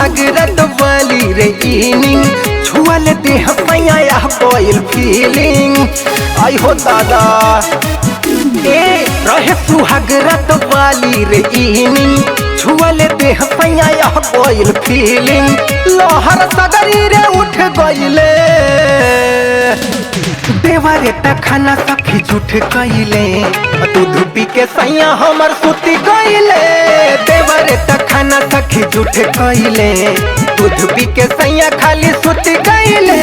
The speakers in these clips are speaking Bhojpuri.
सुहागरत वाली रे इनिंग छुअल देह पैया कोयल फीलिंग आई हो दादा ए रहे सुहागरत वाली रे इनिंग छुअल देह पैया कोयल फीलिंग लोहर सगरी रे उठ गइले देवरे तखना सखी झूठ कइले दूध पी के सैया हमर सुती गइले देवरे तखना सखी झूठ कइले दूध पी के सैया खाली सुती गइले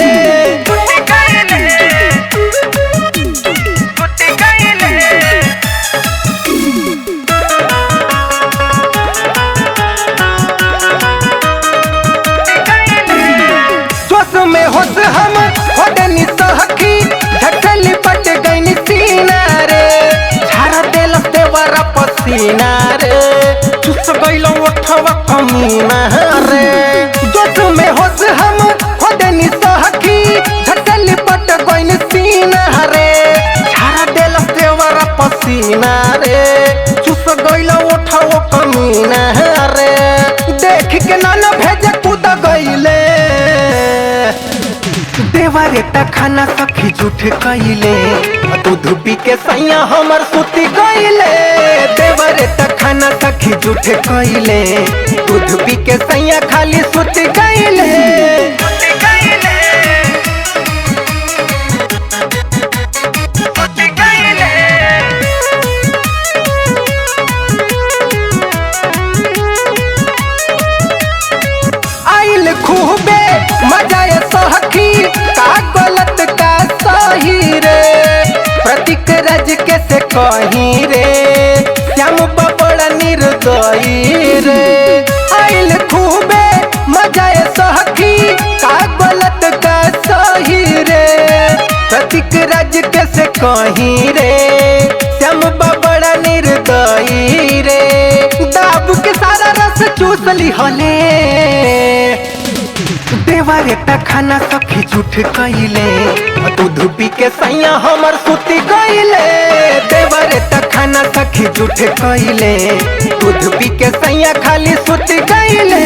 जोश में होश हम होडनी सहखी झटली पट गईनी सीना रे झारा देल देवरा पसीना रे चुस गइलो ओठवा कमीना रे जोश में होश हम होडनी सहखी झटली पट गईनी सीना रे झारा देल देवरा पसीना रे चुस गइलो ओठवा कमीना रे देख के नाना भेजे कूद गइले देवरे तखना सखी झूठ कइले दूध पी के सैया हमर सुती गइले देवरे तखना सखी झूठ कइले दूध पी के सैया खाली सुती गइले आइल खूबे मजा सहखी का गलत का सही रे प्रतीक रज के से कहीं रे श्याम बबड़ा निर्दयी रे आइल खूबे मजा सहखी का गलत का सही रे प्रतीक रज के से कहीं रे श्याम बबड़ा निर्दयी रे दाबू के सारा रस चूस ली हले देवरे तखना सखी झूठ कइले दूध पी के सैया हमर सुती गइले देवरे तखना सखी झूठ कइले दूध पी के सैया खाली सुती गइले।